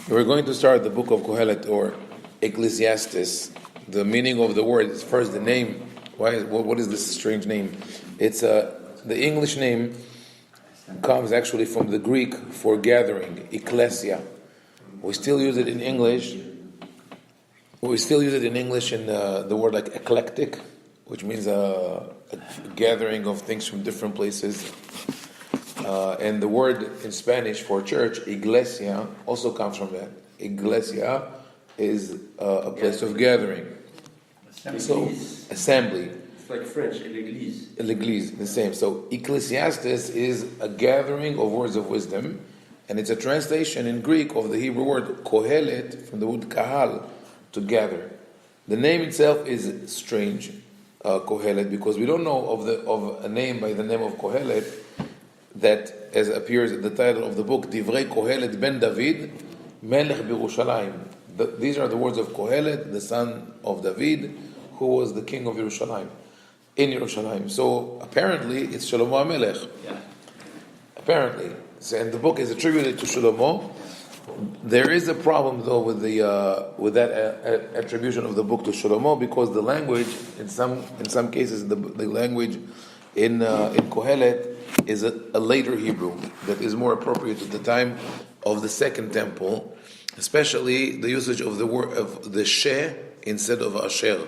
We're going to start the book of Qohelet or Ecclesiastes. The meaning of the word is first the name. What is this strange name? It's the English name comes actually from the Greek for gathering, ecclesia. We still use it in English. We still use it in English in the word like eclectic, which means a gathering of things from different places. And the word in Spanish for church, iglesia, also comes from that. Iglesia is a place of gathering. So, assembly. It's like French, l'église. L'église, the same. So, Ecclesiastes is a gathering of words of wisdom, and it's a translation in Greek of the Hebrew word Qohelet, from the word kahal, to gather. The name itself is strange, Qohelet, because we don't know of a name by the name of Qohelet that, as appears in the title of the book, Divrei Qohelet ben David, Melech B'Yerushalayim. These are the words of Qohelet, the son of David, who was the king of Yerushalayim, in Yerushalayim. So apparently it's Shlomo HaMelech. Yeah. Apparently. So, and the book is attributed to Shlomo. There is a problem though with that attribution of the book to Shlomo, because the language, in some cases, the language in Qohelet is a later Hebrew that is more appropriate to the time of the Second Temple, especially the usage of the word of the she instead of asher.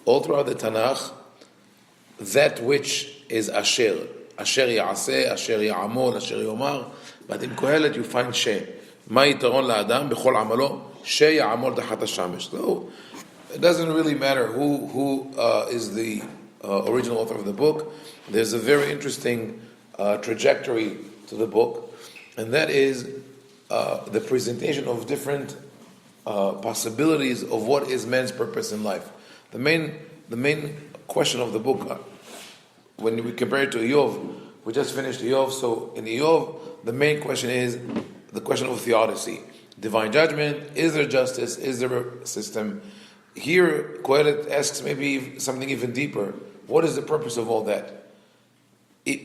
All throughout the Tanakh, that which is asher ya'aseh, asher ya'amol, asher yomar, but in Qohelet you find she. Ma yitaron la'adam b'chol amalo she ya'amol tachat hashamesh. So it doesn't really matter who is the original author of the book. There's a very interesting trajectory to the book, and that is the presentation of different possibilities of what is man's purpose in life. The main question of the book, when we compare it to Eov, we just finished Eov. So in Eov, the main question is the question of theodicy, divine judgment. Is there justice? Is there a system? Here, Qohelet asks maybe something even deeper. What is the purpose of all that?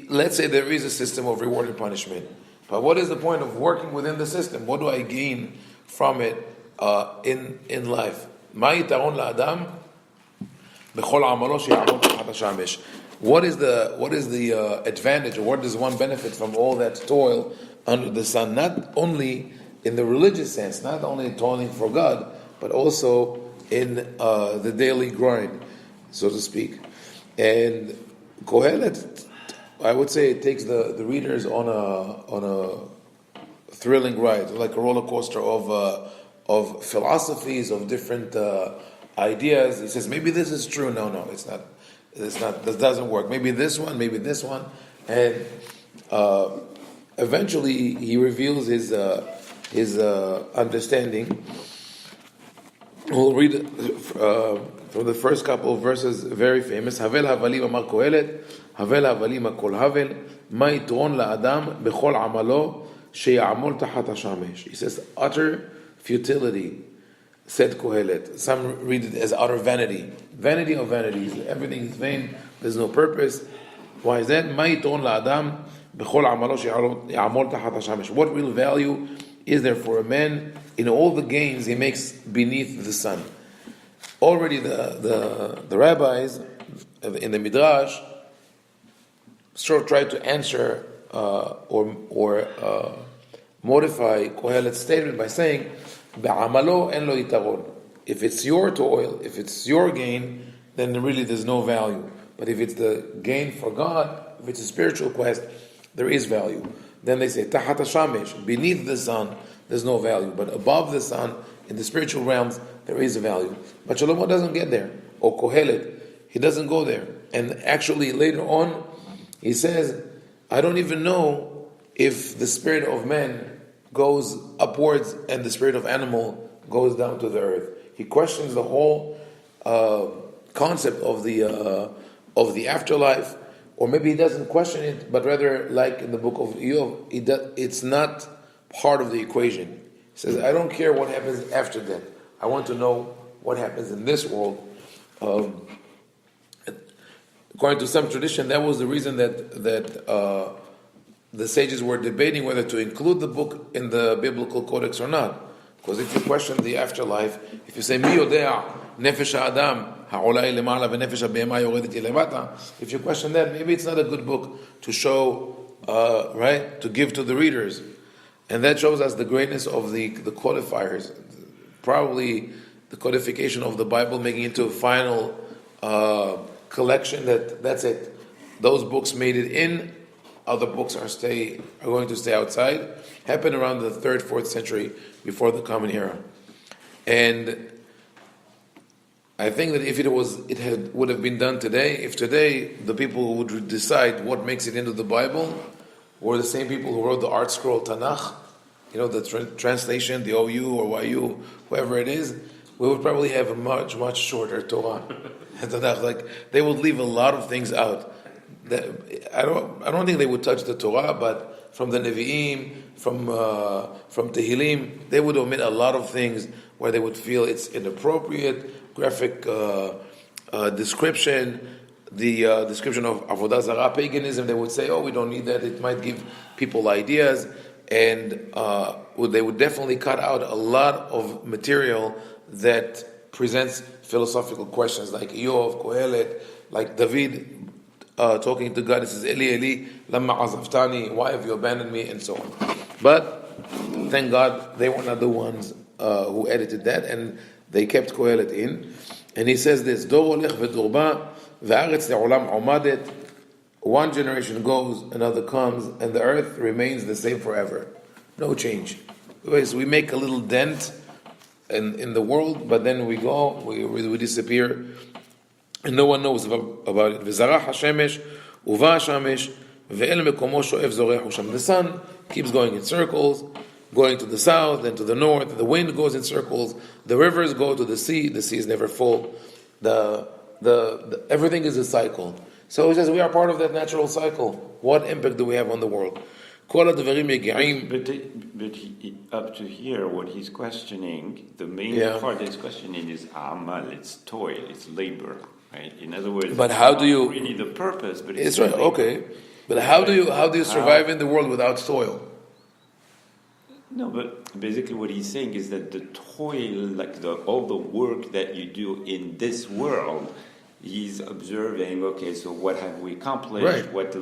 Let's say there is a system of reward and punishment, but what is the point of working within the system? What do I gain from it in life? What is the advantage, or what does one benefit from all that toil under the sun? Not only in the religious sense, not only toiling for God, but also in the daily grind, so to speak. And Qohelet, I would say, it takes the readers on a thrilling ride, like a roller coaster of philosophies, of different ideas. He says, maybe this is true. No, it's not. This doesn't work. Maybe this one, and eventually he reveals his understanding. We'll read from the first couple of verses, very famous. Havel havalim amar Qohelet, havel havalim kol havel, ma yitron la'adam bechol amalo sheya'amol tachat hashamesh. He says, utter futility, said Qohelet. Some read it as utter vanity. Vanity of vanities. Everything is vain. There's no purpose. Why is that? Ma yitron la'adam bechol amalo sheya'amol tachat hashamesh. What real value is there for a man in all the gains he makes beneath the sun? Already the rabbis in the Midrash sort of tried to answer or modify Qohelet's statement by saying, "Be'amalo en lo yitaron." If it's your toil, if it's your gain, then really there's no value. But if it's the gain for God, if it's a spiritual quest, there is value. Then they say, "Tachat hashamesh," beneath the sun, there's no value. But above the sun, in the spiritual realms, there is a value. But Shlomo doesn't get there. Or Qohelet, he doesn't go there. And actually, later on, he says, I don't even know if the spirit of man goes upwards and the spirit of animal goes down to the earth. He questions the whole concept of the afterlife. Or maybe he doesn't question it, but rather, like in the book of Eov, it's not part of the equation. He says, I don't care what happens after death. I want to know what happens in this world. According to some tradition, that was the reason that the sages were debating whether to include the book in the biblical codex or not. Because if you question the afterlife, if you say, Mi yodea nefesh ha'adam ha'olai lema'ala v'nefesh ha'behema yoredet lemata, if you question that, maybe it's not a good book to show, right, to give to the readers. And that shows us the greatness of the codifiers. Probably the codification of the Bible making it into a final collection that's it. Those books made it in, other books are going to stay outside. Happened around the 3rd, 4th century before the Common Era. And I think that if would have been done today, if today the people who would decide what makes it into the Bible were the same people who wrote the Art Scroll Tanakh, the translation, the OU or YU, whoever it is, we would probably have a much, much shorter Torah. Like, they would leave a lot of things out. I don't think they would touch the Torah, but from the Nevi'im, from Tehillim, they would omit a lot of things where they would feel it's inappropriate, graphic description, the description of Avodah Zarah, paganism. They would say, we don't need that, it might give people ideas, and they would definitely cut out a lot of material that presents philosophical questions, like Eov, Qohelet, like David talking to God. He says, Eli, Eli, lama azaftani, why have you abandoned me, and so on. But thank God they were not the ones who edited that, and they kept Qohelet in. And he says this, Dor olech v'dor ba, v'aretz le'olam omadet. One generation goes, another comes, and the earth remains the same forever. No change. So we make a little dent in the world, but then we go, we disappear, and no one knows about it. V'zarach hashemesh, uva hashemesh, ve'el mekomo sho'ev zorechu sham. The sun keeps going in circles, going to the south, then to the north. The wind goes in circles. The rivers go to the sea. The sea is never full. The everything is a cycle. So he says we are part of that natural cycle. What impact do we have on the world? But up to here, what he's questioning, the main part that he's questioning is amal, it's toil, it's labor, right? In other words, but how do you really the purpose? But it's right, labor. Okay. But how do you survive in the world without toil? No, but basically what he's saying is that the toil, like all the work that you do in this world, he's observing. Okay, so what have we accomplished? Right. What's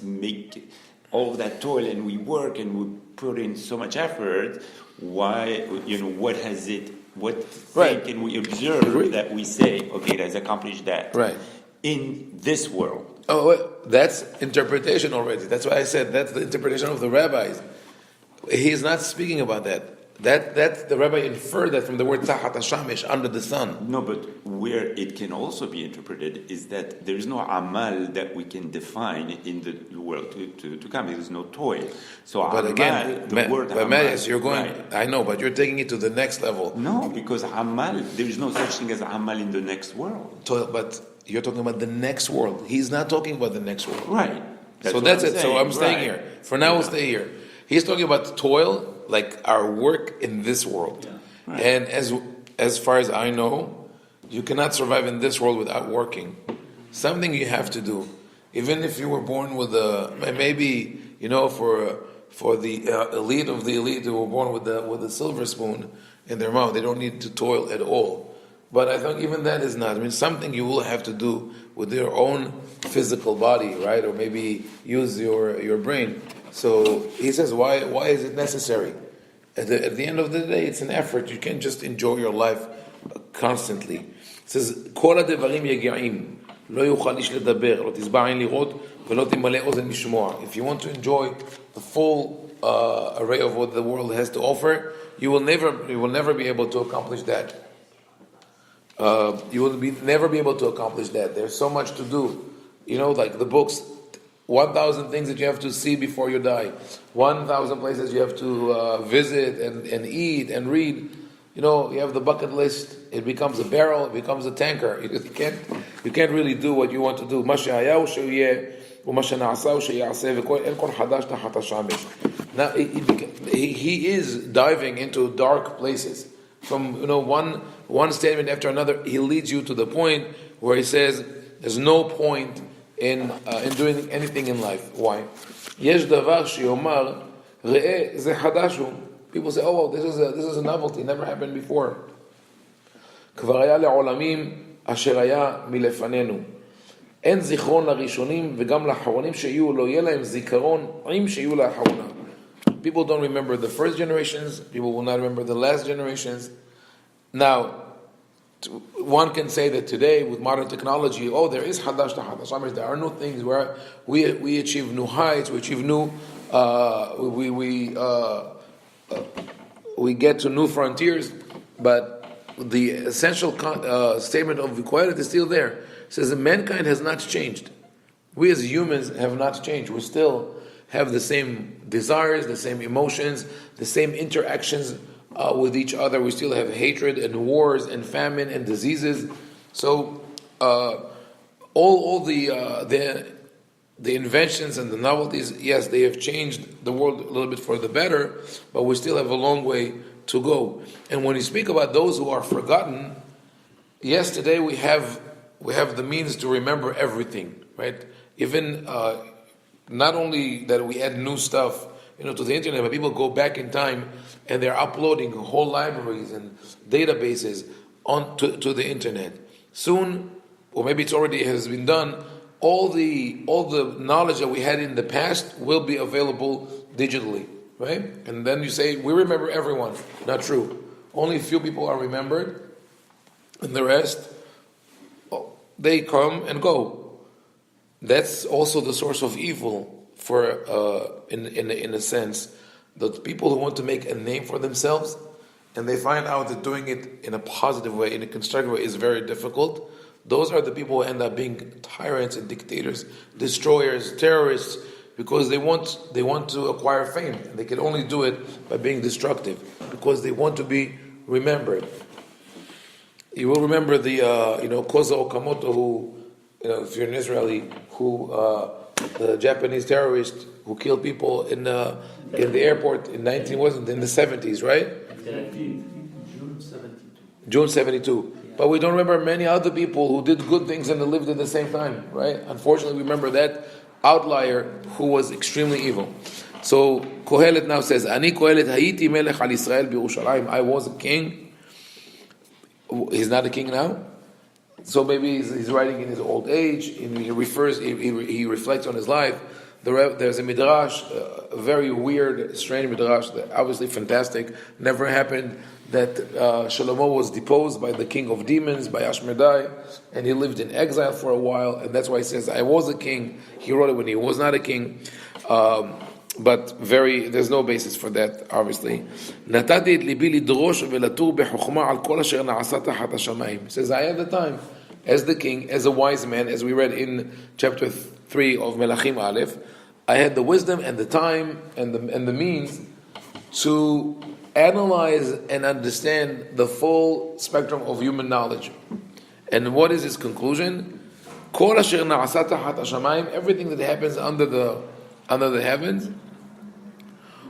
make all of that toil, and we work and we put in so much effort. Why? What has it? What thing can we observe that we say, okay, it has accomplished that? Right. In this world. Oh, well, that's interpretation already. That's why I said that's the interpretation of the rabbis. He is not speaking about that. That's the rabbi inferred that from the word tahat hashamish, under the sun. No, but where it can also be interpreted is that there is no amal that we can define in the world to come. There is no toil. So, but amal, again, the word amal, Marius, you're going. right. I know, but you're taking it to the next level. No, because amal, there is no such thing as amal in the next world. But you're talking about the next world. He's not talking about the next world. Right. That's it. So I'm staying here. For now, we'll stay here. He's talking about toil, like our work in this world. Yeah. Right. And as far as I know, you cannot survive in this world without working. Something you have to do. Even if you were born with maybe, for the elite of the elite who were born with a silver spoon in their mouth, they don't need to toil at all. But I think even that is not. Something you will have to do with your own physical body, right? Or maybe use your brain. So he says, why is it necessary? At the end of the day, it's an effort. You can't just enjoy your life constantly. It says, כל הדברים יגעים, לא יוכל איש לדבר, לא תשבע עין לראות, ולא תמלא אוזן לשמוע. If you want to enjoy the full array of what the world has to offer, you will never be able to accomplish that. You will never be able to accomplish that. There's so much to do. Like the books, 1,000 things that you have to see before you die, 1,000 places you have to visit and eat and read. You have the bucket list. It becomes a barrel. It becomes a tanker. You can't really do what you want to do. Now he is diving into dark places. From one statement after another, he leads you to the point where he says there's no point in doing anything in life. Why? יש דבר שיאמר ראה זה חדש הוא People say, oh, well, this is a novelty, never happened before. כבר היה לעולמים אשר היה מלפנינו. אין זיכרון לראשונים וגם לאחרונים שיהיו, לא יהיה להם זיכרון עם שיהיו לאחרונה. People don't remember the first generations, people will not remember the last generations. Now, one can say that today with modern technology, oh, there is hadash to hadash. There are new things where we achieve new heights, we achieve new, we get to new frontiers, but the essential statement of Qohelet is still there. It says that mankind has not changed. We as humans have not changed. We still have the same desires, the same emotions, the same interactions with each other. We still have hatred and wars and famine and diseases. So all the inventions and the novelties, yes, they have changed the world a little bit for the better, but we still have a long way to go. And when you speak about those who are forgotten, yes, today we have the means to remember everything, right? Even not only that we add new stuff, to the internet, but people go back in time and they're uploading whole libraries and databases to the internet. Soon, or maybe it's already has been done, all the knowledge that we had in the past will be available digitally, right? And then you say, we remember everyone. Not true. Only a few people are remembered, and the rest, they come and go. That's also the source of evil for, in a sense, the people who want to make a name for themselves, and they find out that doing it in a positive way, in a constructive way, is very difficult. Those are the people who end up being tyrants and dictators, destroyers, terrorists, because they want to acquire fame. And they can only do it by being destructive, because they want to be remembered. You will remember the Koza Okamoto, who, if you're an Israeli, who the Japanese terrorist who killed people in the airport in the 70s, right? June 72. But we don't remember many other people who did good things and lived at the same time, right? Unfortunately, we remember that outlier who was extremely evil. So Qohelet now says, Ani Qohelet hayiti melech al Yisrael b'Yerushalayim. I was a king. He's not a king now. So maybe he's writing in his old age, and he reflects on his life. There's a midrash, a very weird, strange midrash, that obviously fantastic, never happened, that Shlomo was deposed by the king of demons, by Ashmedai, and he lived in exile for a while, and that's why he says, I was a king. He wrote it when he was not a king. But there's no basis for that, obviously. נתתי את ליבי לדרוש ולתור בחוכמה על כל אשר נעשה תחת השמיים. Says, I had the time, as the king, as a wise man, as we read in chapter 3 of Melachim Aleph, I had the wisdom and the time and the means to analyze and understand the full spectrum of human knowledge. And what is his conclusion? כל אשר נעשה תחת השמיים, everything that happens under the heavens,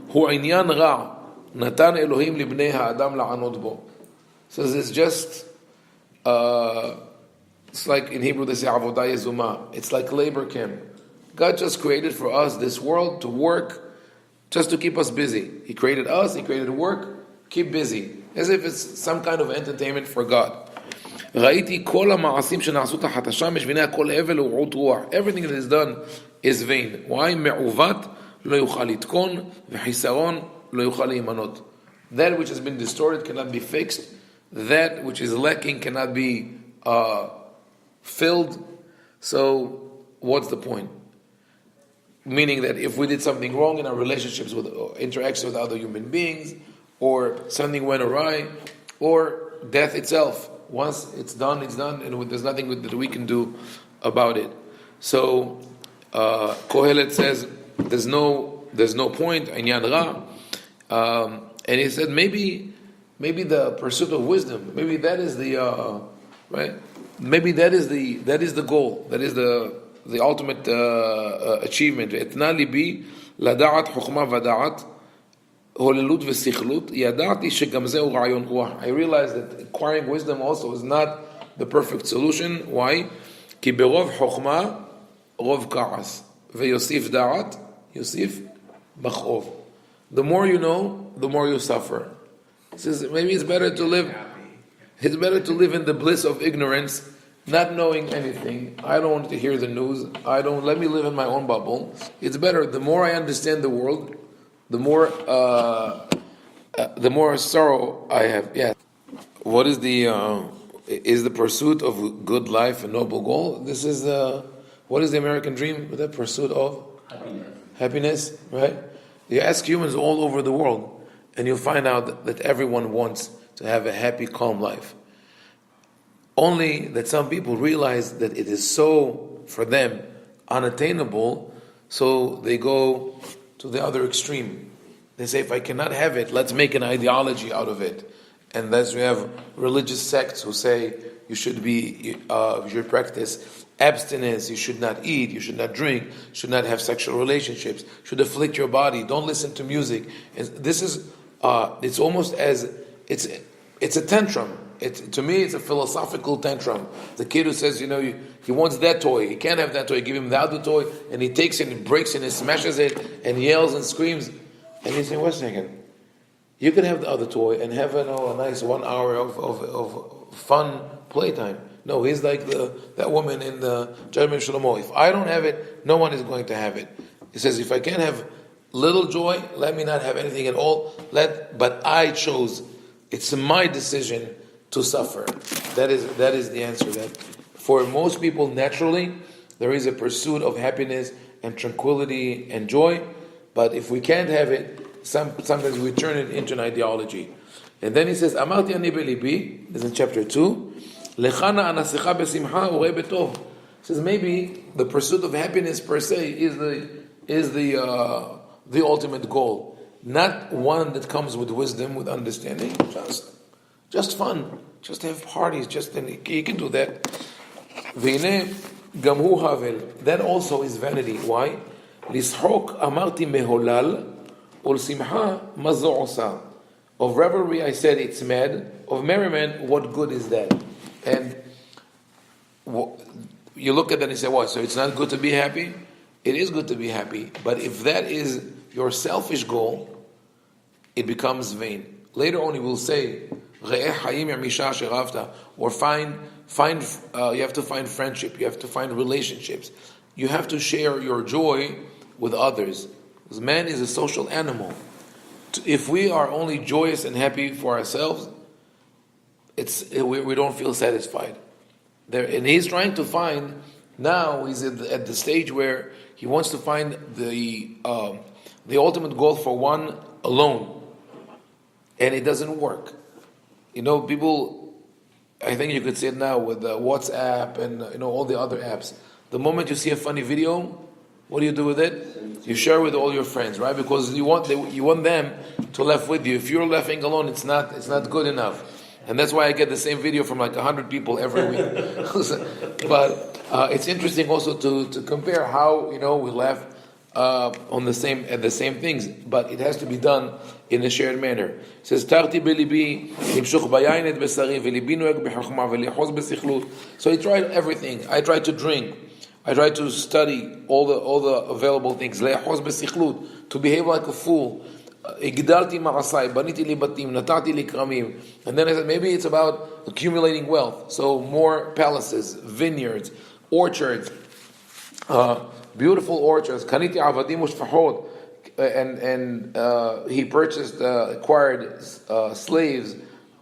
הוא עניין רע, נתן אלוהים לבני האדם לענות בו. So it's just, it's like in Hebrew they say avodah yezuma. It's like labor camp. God just created for us this world to work, just to keep us busy. He created us, He created work, keep busy. As if it's some kind of entertainment for God. ראיתי כל המעשים שנעשו תחת השמש, והנה הכל הבל ורעות רוח. Everything that is done is vain. Why? מעוות לא יוכל לתקון, וחיסרון לא יוכל להימנות. That which has been distorted cannot be fixed. That which is lacking cannot be filled. So, what's the point? Meaning that if we did something wrong in our relationships with interactions with other human beings, or something went awry, or death itself, once it's done, and there's nothing that we can do about it. So Qohelet says there's no point, inyan ra, and he said maybe the pursuit of wisdom, maybe that is the right, maybe that is the goal, that is the ultimate achievement. Etna libi lada'at chokma vada'at holelut v'sichlut yada'ati shegam zeu ra'yon ruach. I realize that acquiring wisdom also is not the perfect solution. Why? Ki berov chokma rov ka'as ve'yosif da'at yosif machov. The more you know, the more you suffer. He says maybe it's better to live. It's better to live in the bliss of ignorance, not knowing anything. I don't want to hear the news. Let me live in my own bubble. It's better. The more I understand the world, the more sorrow I have. Yeah. What is the pursuit of good life a noble goal? This is what is the American dream? The pursuit of happiness, right? You ask humans all over the world, and you'll find out that everyone wants to have a happy, calm life. Only that some people realize that it is so, for them, unattainable, so they go to the other extreme. They say, if I cannot have it, let's make an ideology out of it. And thus we have religious sects who say you should practice abstinence, you should not eat, you should not drink, should not have sexual relationships, should afflict your body, don't listen to music. And this is, it's almost as, it's a tantrum. To me, it's a philosophical tantrum. The kid who says, he wants that toy, he can't have that toy, give him the other toy, and he takes it and breaks it and smashes it and yells and screams. And he's saying, wait a second, you could have the other toy and have a nice 1 hour of fun playtime. No, he's like that woman in the Judgment Shlomo. If I don't have it, no one is going to have it. He says, if I can't have little joy, let me not have anything at all. But I chose. It's my decision to suffer. That is the answer. That for most people, naturally, there is a pursuit of happiness and tranquility and joy. But if we can't have it, sometimes we turn it into an ideology. And then he says, "Amarti ani belibi." This is in chapter 2. Lechana anasecha besimcha urei betov. Says maybe the pursuit of happiness per se is the ultimate goal, not one that comes with wisdom, with understanding. Just fun, just have parties. You can do that. Veine gamhu havel. That also is vanity. Why? Lishok amarti meholal ul simcha mazo osa. Of revelry, I said it's mad. Of merriment, what good is that? And you look at that and you say, what? So it's not good to be happy? It is good to be happy. But if that is your selfish goal, it becomes vain. Later on, he will say, or you have to find friendship. You have to find relationships. You have to share your joy with others. Because man is a social animal. If we are only joyous and happy for ourselves, we don't feel satisfied. And he's trying to find, now he's at the stage where he wants to find the ultimate goal for one alone. And it doesn't work. People, I think you could see it now with WhatsApp and all the other apps. The moment you see a funny video, what do you do with it? You share with all your friends, right? Because you want them to laugh with you. If you're laughing alone, it's not good enough. And that's why I get the same video from like 100 people every week. But it's interesting also to compare how we laugh at the same things, but it has to be done in a shared manner. It says, "Tarti belibi nimshuch bayayin et besari velibi noeg bechachma velichos besichlut." So he tried everything. I tried to drink. I tried to study all the available things. Le'achos besichlut, to behave like a fool. Igdalti ma'asai, baniti li batim, natati li kramim. And then I said, maybe it's about accumulating wealth. So more palaces, vineyards, orchards, beautiful orchards. Kaniti avadim ushfahot. And he acquired slaves,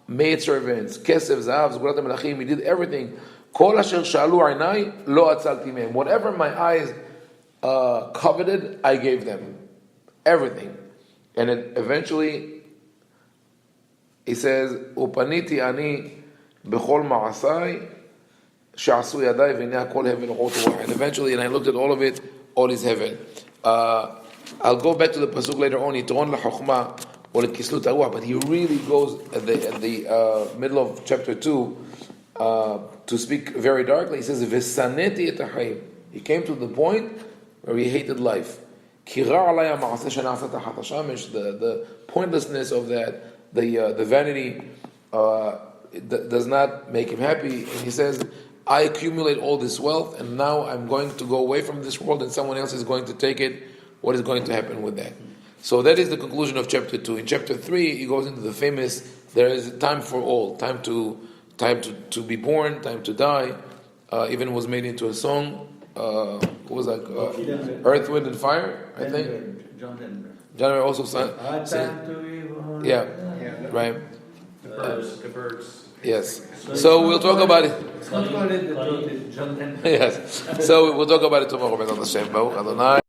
maidservants, kesef, zahav, zgurat melachim. He did everything. Kol asher shalu aynai lo atzalti mehem. Whatever my eyes coveted, I gave them. Everything. And eventually, he says, "Upaniti ani bechol ma'asai she'asu yadai v'nei kol hevel rotu." And eventually, and I looked at all of it, all is heaven. I'll go back to the pasuk later on. Yitron la'chokhma or l'kislut haruach, but he really goes at the middle of chapter 2 to speak very darkly. He says, "V'saneti et ha'chaim." He came to the point where he hated life. The pointlessness of that, the vanity does not make him happy. And he says, I accumulate all this wealth and now I'm going to go away from this world and someone else is going to take it. What is going to happen with that? So that is the conclusion of chapter 2. In chapter 3, he goes into the famous, there is a time for all, time to be born, time to die. Even was made into a song. What was that? Earth, Wind, and Fire, I think. John Denver. John also sang. Yeah, right. The birds. Yes. So we'll talk about it. It's not Qohelet, the truth is John Denver. Yes. So we'll talk about it tomorrow. Adonai.